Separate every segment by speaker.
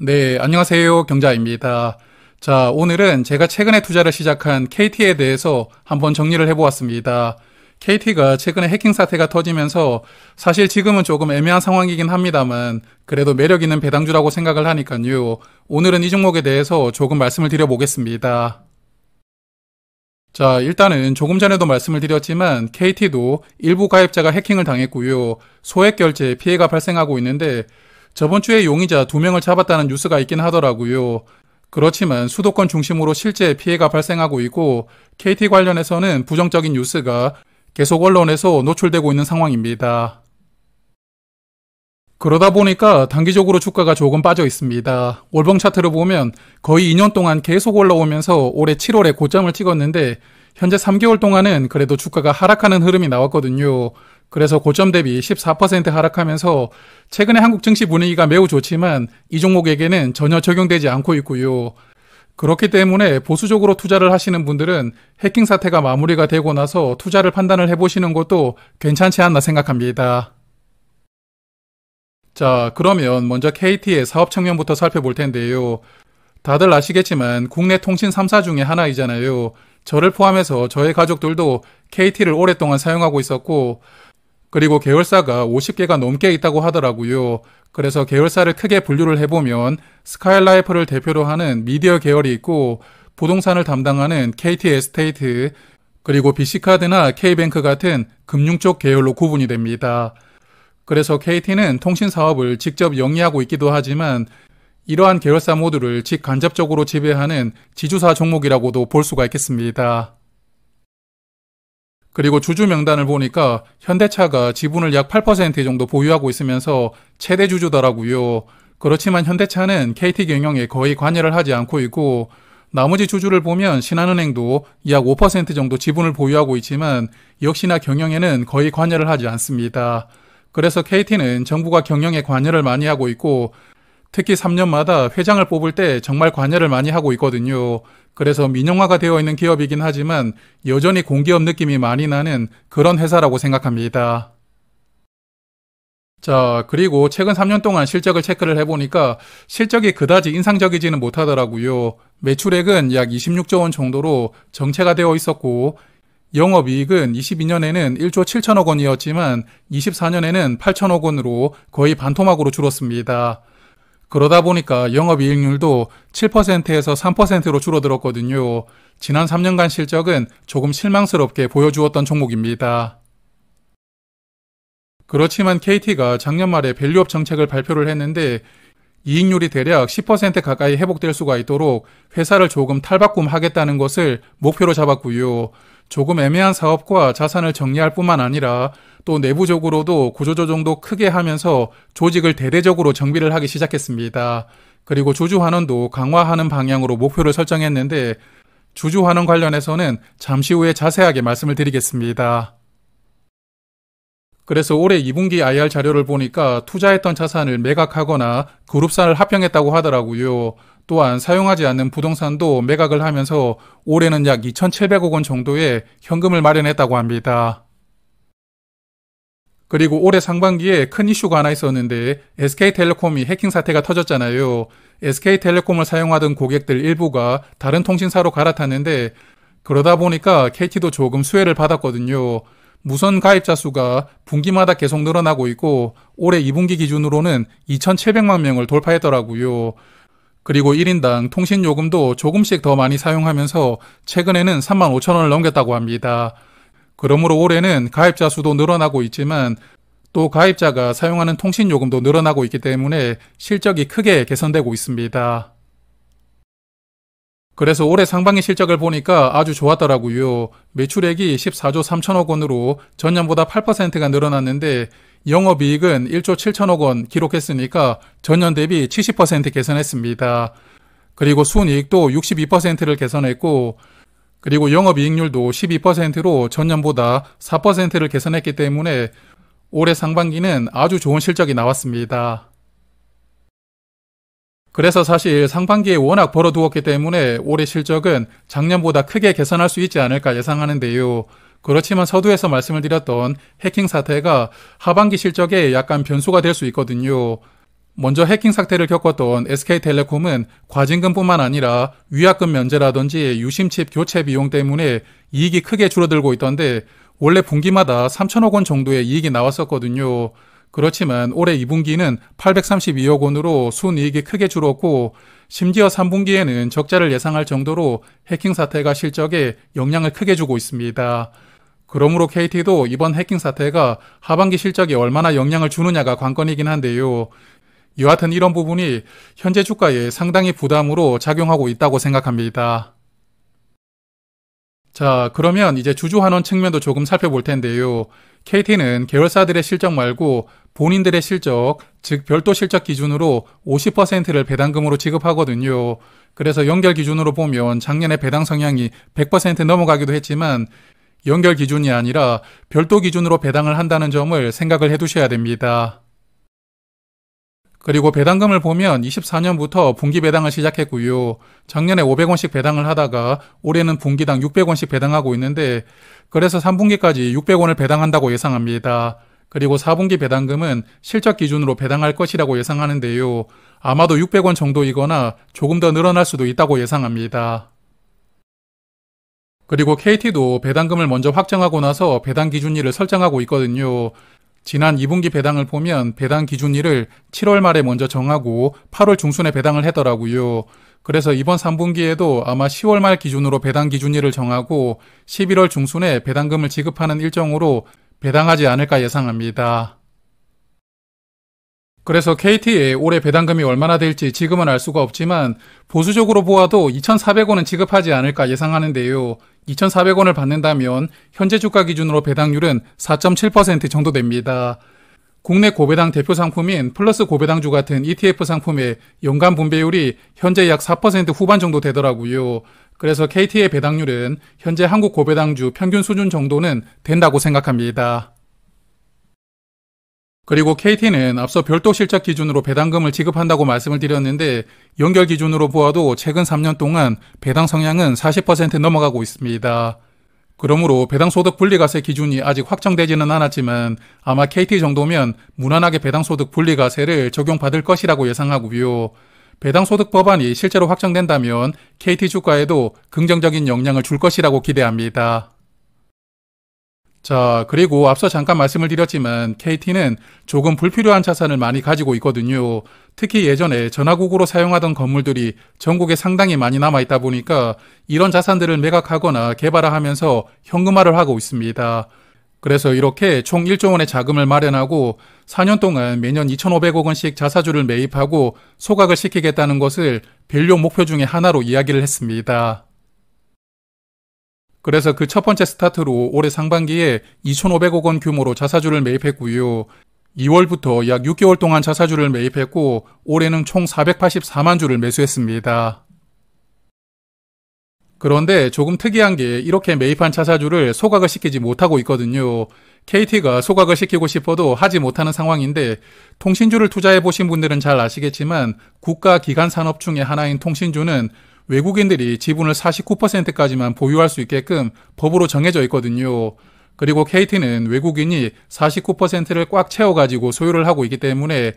Speaker 1: 네, 안녕하세요. 경자입니다. 자, 오늘은 제가 최근에 투자를 시작한 KT에 대해서 한번 정리를 해보았습니다. KT가 최근에 해킹 사태가 터지면서 사실 지금은 조금 애매한 상황이긴 합니다만 그래도 매력 있는 배당주라고 생각을 하니까요. 오늘은 이 종목에 대해서 조금 말씀을 드려보겠습니다. 자, 일단은 조금 전에도 말씀을 드렸지만 KT도 일부 가입자가 해킹을 당했고요. 소액 결제 피해가 발생하고 있는데 저번 주에 용의자 2명을 잡았다는 뉴스가 있긴 하더라고요. 그렇지만 수도권 중심으로 실제 피해가 발생하고 있고 KT 관련해서는 부정적인 뉴스가 계속 언론에서 노출되고 있는 상황입니다. 그러다 보니까 단기적으로 주가가 조금 빠져 있습니다. 월봉 차트를 보면 거의 2년 동안 계속 올라오면서 올해 7월에 고점을 찍었는데 현재 3개월 동안은 그래도 주가가 하락하는 흐름이 나왔거든요. 그래서 고점 대비 14% 하락하면서 최근에 한국 증시 분위기가 매우 좋지만 이 종목에게는 전혀 적용되지 않고 있고요. 그렇기 때문에 보수적으로 투자를 하시는 분들은 해킹 사태가 마무리가 되고 나서 투자를 판단을 해보시는 것도 괜찮지 않나 생각합니다. 자, 그러면 먼저 KT의 사업 측면부터 살펴볼 텐데요. 다들 아시겠지만 국내 통신 3사 중에 하나이잖아요. 저를 포함해서 저의 가족들도 KT를 오랫동안 사용하고 있었고 그리고 계열사가 50개가 넘게 있다고 하더라고요. 그래서 계열사를 크게 분류를 해보면 스카이라이프를 대표로 하는 미디어 계열이 있고 부동산을 담당하는 KT 에스테이트 그리고 BC카드나 K뱅크 같은 금융 쪽 계열로 구분이 됩니다. 그래서 KT는 통신 사업을 직접 영위하고 있기도 하지만 이러한 계열사 모두를 직간접적으로 지배하는 지주사 종목이라고도 볼 수가 있겠습니다. 그리고 주주 명단을 보니까 현대차가 지분을 약 8% 정도 보유하고 있으면서 최대 주주더라고요. 그렇지만 현대차는 KT 경영에 거의 관여를 하지 않고 있고 나머지 주주를 보면 신한은행도 약 5% 정도 지분을 보유하고 있지만 역시나 경영에는 거의 관여를 하지 않습니다. 그래서 KT는 정부가 경영에 관여를 많이 하고 있고 특히 3년마다 회장을 뽑을 때 정말 관여를 많이 하고 있거든요. 그래서 민영화가 되어 있는 기업이긴 하지만 여전히 공기업 느낌이 많이 나는 그런 회사라고 생각합니다. 자, 그리고 최근 3년 동안 실적을 체크를 해보니까 실적이 그다지 인상적이지는 못하더라고요. 매출액은 약 26조 원 정도로 정체가 되어 있었고 영업이익은 22년에는 1조 7천억 원이었지만 24년에는 8천억 원으로 거의 반토막으로 줄었습니다. 그러다 보니까 영업이익률도 7%에서 3%로 줄어들었거든요. 지난 3년간 실적은 조금 실망스럽게 보여주었던 종목입니다. 그렇지만 KT가 작년 말에 밸류업 정책을 발표를 했는데 이익률이 대략 10% 가까이 회복될 수가 있도록 회사를 조금 탈바꿈하겠다는 것을 목표로 잡았고요. 조금 애매한 사업과 자산을 정리할 뿐만 아니라 또 내부적으로도 구조조정도 크게 하면서 조직을 대대적으로 정비를 하기 시작했습니다. 그리고 주주 환원도 강화하는 방향으로 목표를 설정했는데 주주 환원 관련해서는 잠시 후에 자세하게 말씀을 드리겠습니다. 그래서 올해 2분기 IR 자료를 보니까 투자했던 자산을 매각하거나 그룹사를 합병했다고 하더라고요. 또한 사용하지 않는 부동산도 매각을 하면서 올해는 약 2,700억 원 정도의 현금을 마련했다고 합니다. 그리고 올해 상반기에 큰 이슈가 하나 있었는데 SK텔레콤이 해킹 사태가 터졌잖아요. SK텔레콤을 사용하던 고객들 일부가 다른 통신사로 갈아탔는데 그러다 보니까 KT도 조금 수혜를 받았거든요. 무선 가입자 수가 분기마다 계속 늘어나고 있고 올해 2분기 기준으로는 2,700만 명을 돌파했더라고요. 그리고 1인당 통신요금도 조금씩 더 많이 사용하면서 최근에는 35,000원을 넘겼다고 합니다. 그러므로 올해는 가입자 수도 늘어나고 있지만 또 가입자가 사용하는 통신요금도 늘어나고 있기 때문에 실적이 크게 개선되고 있습니다. 그래서 올해 상반기 실적을 보니까 아주 좋았더라고요. 매출액이 14조 3천억 원으로 전년보다 8%가 늘어났는데 영업이익은 1조 7천억 원 기록했으니까 전년 대비 70% 개선했습니다. 그리고 순이익도 62%를 개선했고 그리고 영업이익률도 12%로 전년보다 4%를 개선했기 때문에 올해 상반기는 아주 좋은 실적이 나왔습니다. 그래서 사실 상반기에 워낙 벌어두었기 때문에 올해 실적은 작년보다 크게 개선할 수 있지 않을까 예상하는데요. 그렇지만 서두에서 말씀을 드렸던 해킹 사태가 하반기 실적에 약간 변수가 될 수 있거든요. 먼저 해킹 사태를 겪었던 SK텔레콤은 과징금뿐만 아니라 위약금 면제라든지 유심칩 교체 비용 때문에 이익이 크게 줄어들고 있던데 원래 분기마다 3천억 원 정도의 이익이 나왔었거든요. 그렇지만 올해 2분기는 832억 원으로 순이익이 크게 줄었고 심지어 3분기에는 적자를 예상할 정도로 해킹 사태가 실적에 영향을 크게 주고 있습니다. 그러므로 KT도 이번 해킹 사태가 하반기 실적에 얼마나 영향을 주느냐가 관건이긴 한데요. 여하튼 이런 부분이 현재 주가에 상당히 부담으로 작용하고 있다고 생각합니다. 자, 그러면 이제 주주환원 측면도 조금 살펴볼 텐데요. KT는 계열사들의 실적 말고 본인들의 실적, 즉 별도 실적 기준으로 50%를 배당금으로 지급하거든요. 그래서 연결 기준으로 보면 작년에 배당 성향이 100% 넘어가기도 했지만 연결 기준이 아니라 별도 기준으로 배당을 한다는 점을 생각을 해두셔야 됩니다. 그리고 배당금을 보면 24년부터 분기 배당을 시작했고요. 작년에 500원씩 배당을 하다가 올해는 분기당 600원씩 배당하고 있는데 그래서 3분기까지 600원을 배당한다고 예상합니다. 그리고 4분기 배당금은 실적 기준으로 배당할 것이라고 예상하는데요. 아마도 600원 정도이거나 조금 더 늘어날 수도 있다고 예상합니다. 그리고 KT도 배당금을 먼저 확정하고 나서 배당 기준일을 설정하고 있거든요. 지난 2분기 배당을 보면 배당 기준일을 7월 말에 먼저 정하고 8월 중순에 배당을 하더라고요. 그래서 이번 3분기에도 아마 10월 말 기준으로 배당 기준일을 정하고 11월 중순에 배당금을 지급하는 일정으로 배당하지 않을까 예상합니다. 그래서 KT의 올해 배당금이 얼마나 될지 지금은 알 수가 없지만 보수적으로 보아도 2,400원은 지급하지 않을까 예상하는데요. 2,400원을 받는다면 현재 주가 기준으로 배당률은 4.7% 정도 됩니다. 국내 고배당 대표 상품인 플러스 고배당주 같은 ETF 상품의 연간 분배율이 현재 약 4% 후반 정도 되더라고요. 그래서 KT의 배당률은 현재 한국 고배당주 평균 수준 정도는 된다고 생각합니다. 그리고 KT는 앞서 별도 실적 기준으로 배당금을 지급한다고 말씀을 드렸는데 연결 기준으로 보아도 최근 3년 동안 배당 성향은 40% 넘어가고 있습니다. 그러므로 배당소득 분리과세 기준이 아직 확정되지는 않았지만 아마 KT 정도면 무난하게 배당소득 분리과세를 적용받을 것이라고 예상하고요. 배당소득 법안이 실제로 확정된다면 KT 주가에도 긍정적인 영향을 줄 것이라고 기대합니다. 자, 그리고 앞서 잠깐 말씀을 드렸지만 KT는 조금 불필요한 자산을 많이 가지고 있거든요. 특히 예전에 전화국으로 사용하던 건물들이 전국에 상당히 많이 남아있다 보니까 이런 자산들을 매각하거나 개발화하면서 현금화를 하고 있습니다. 그래서 이렇게 총 1조 원의 자금을 마련하고 4년 동안 매년 2,500억 원씩 자사주를 매입하고 소각을 시키겠다는 것을 밸류 목표 중에 하나로 이야기를 했습니다. 그래서 그 첫 번째 스타트로 올해 상반기에 2,500억 원 규모로 자사주를 매입했고요. 2월부터 약 6개월 동안 자사주를 매입했고 올해는 총 484만 주를 매수했습니다. 그런데 조금 특이한 게 이렇게 매입한 자사주를 소각을 시키지 못하고 있거든요. KT가 소각을 시키고 싶어도 하지 못하는 상황인데 통신주를 투자해 보신 분들은 잘 아시겠지만 국가 기관 산업 중에 하나인 통신주는 외국인들이 지분을 49%까지만 보유할 수 있게끔 법으로 정해져 있거든요. 그리고 KT는 외국인이 49%를 꽉 채워가지고 소유를 하고 있기 때문에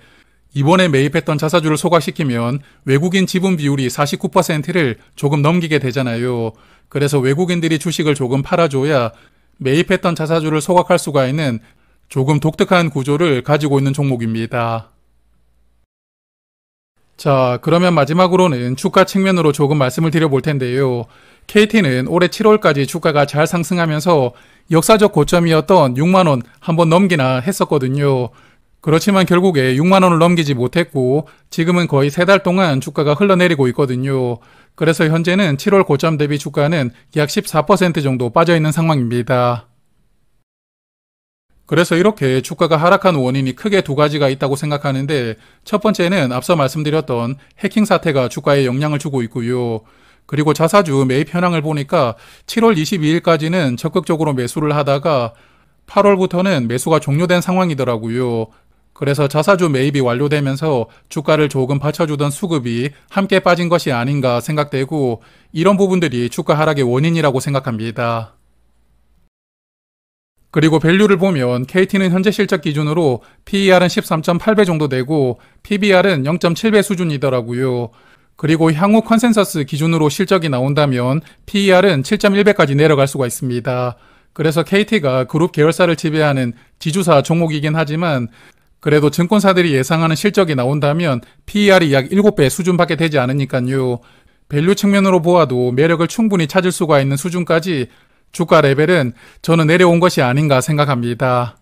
Speaker 1: 이번에 매입했던 자사주를 소각시키면 외국인 지분 비율이 49%를 조금 넘기게 되잖아요. 그래서 외국인들이 주식을 조금 팔아줘야 매입했던 자사주를 소각할 수가 있는 조금 독특한 구조를 가지고 있는 종목입니다. 자, 그러면 마지막으로는 주가 측면으로 조금 말씀을 드려볼 텐데요. KT는 올해 7월까지 주가가 잘 상승하면서 역사적 고점이었던 6만원 한번 넘기나 했었거든요. 그렇지만 결국에 6만원을 넘기지 못했고 지금은 거의 3달 동안 주가가 흘러내리고 있거든요. 그래서 현재는 7월 고점 대비 주가는 약 14% 정도 빠져있는 상황입니다. 그래서 이렇게 주가가 하락한 원인이 크게 두 가지가 있다고 생각하는데 첫 번째는 앞서 말씀드렸던 해킹 사태가 주가에 영향을 주고 있고요. 그리고 자사주 매입 현황을 보니까 7월 22일까지는 적극적으로 매수를 하다가 8월부터는 매수가 종료된 상황이더라고요. 그래서 자사주 매입이 완료되면서 주가를 조금 받쳐주던 수급이 함께 빠진 것이 아닌가 생각되고 이런 부분들이 주가 하락의 원인이라고 생각합니다. 그리고 밸류를 보면 KT는 현재 실적 기준으로 PER은 13.8배 정도 되고 PBR은 0.7배 수준이더라고요. 그리고 향후 컨센서스 기준으로 실적이 나온다면 PER은 7.1배까지 내려갈 수가 있습니다. 그래서 KT가 그룹 계열사를 지배하는 지주사 종목이긴 하지만 그래도 증권사들이 예상하는 실적이 나온다면 PER이 약 7배 수준밖에 되지 않으니까요. 밸류 측면으로 보아도 매력을 충분히 찾을 수가 있는 수준까지 주가 레벨은 저는 내려온 것이 아닌가 생각합니다.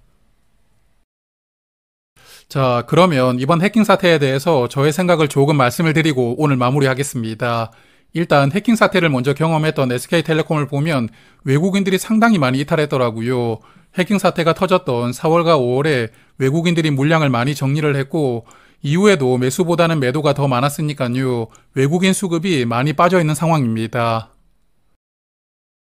Speaker 1: 자, 그러면 이번 해킹 사태에 대해서 저의 생각을 조금 말씀을 드리고 오늘 마무리하겠습니다. 일단 해킹 사태를 먼저 경험했던 SK텔레콤을 보면 외국인들이 상당히 많이 이탈했더라고요. 해킹 사태가 터졌던 4월과 5월에 외국인들이 물량을 많이 정리를 했고 이후에도 매수보다는 매도가 더 많았으니까요. 외국인 수급이 많이 빠져있는 상황입니다.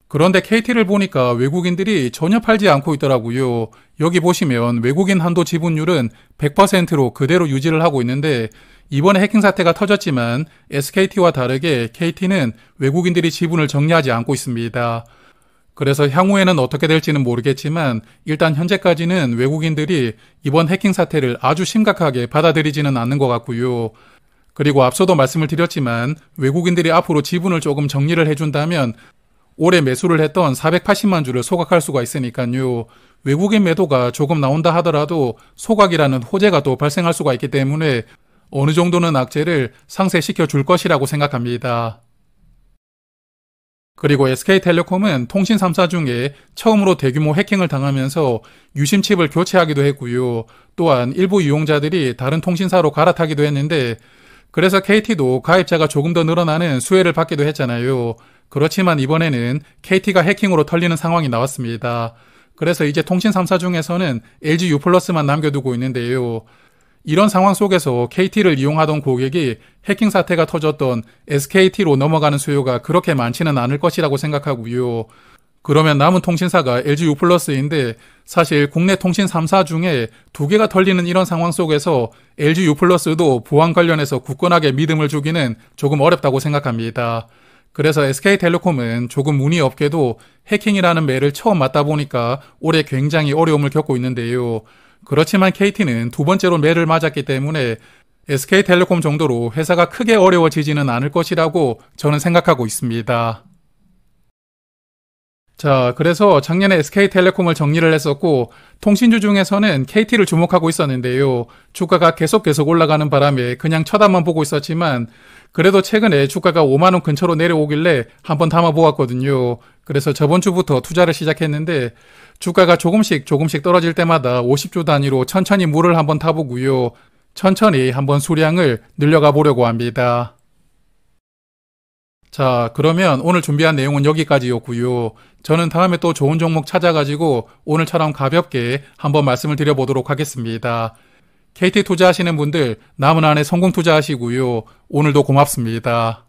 Speaker 1: 그런데 KT를 보니까 외국인들이 전혀 팔지 않고 있더라고요. 여기 보시면 외국인 한도 지분율은 100%로 그대로 유지를 하고 있는데 이번에 해킹 사태가 터졌지만 SKT와 다르게 KT는 외국인들이 지분을 정리하지 않고 있습니다. 그래서 향후에는 어떻게 될지는 모르겠지만 일단 현재까지는 외국인들이 이번 해킹 사태를 아주 심각하게 받아들이지는 않는 것 같고요. 그리고 앞서도 말씀을 드렸지만 외국인들이 앞으로 지분을 조금 정리를 해준다면 올해 매수를 했던 480만 주를 소각할 수가 있으니까요. 외국인 매도가 조금 나온다 하더라도 소각이라는 호재가 또 발생할 수가 있기 때문에 어느 정도는 악재를 상쇄시켜 줄 것이라고 생각합니다. 그리고 SK텔레콤은 통신 3사 중에 처음으로 대규모 해킹을 당하면서 유심칩을 교체하기도 했고요. 또한 일부 이용자들이 다른 통신사로 갈아타기도 했는데 그래서 KT도 가입자가 조금 더 늘어나는 수혜를 받기도 했잖아요. 그렇지만 이번에는 KT가 해킹으로 털리는 상황이 나왔습니다. 그래서 이제 통신 3사 중에서는 LG U+만 남겨두고 있는데요. 이런 상황 속에서 KT를 이용하던 고객이 해킹 사태가 터졌던 SKT로 넘어가는 수요가 그렇게 많지는 않을 것이라고 생각하고요. 그러면 남은 통신사가 LG U+인데 사실 국내 통신 3사 중에 2개가 털리는 이런 상황 속에서 LG U+도 보안 관련해서 굳건하게 믿음을 주기는 조금 어렵다고 생각합니다. 그래서 SK텔레콤은 조금 운이 없게도 해킹이라는 매를 처음 맞다 보니까 올해 굉장히 어려움을 겪고 있는데요. 그렇지만 KT는 두 번째로 매를 맞았기 때문에 SK텔레콤 정도로 회사가 크게 어려워지지는 않을 것이라고 저는 생각하고 있습니다. 자, 그래서 작년에 SK텔레콤을 정리를 했었고 통신주 중에서는 KT를 주목하고 있었는데요. 주가가 계속 올라가는 바람에 그냥 쳐다만 보고 있었지만 그래도 최근에 주가가 5만원 근처로 내려오길래 한번 담아보았거든요. 그래서 저번 주부터 투자를 시작했는데 주가가 조금씩 떨어질 때마다 50주 단위로 천천히 물을 한번 타보고요. 천천히 한번 수량을 늘려가 보려고 합니다. 자, 그러면 오늘 준비한 내용은 여기까지였고요. 저는 다음에 또 좋은 종목 찾아가지고 오늘처럼 가볍게 한번 말씀을 드려보도록 하겠습니다. KT 투자하시는 분들 남은 한 해 성공 투자하시고요. 오늘도 고맙습니다.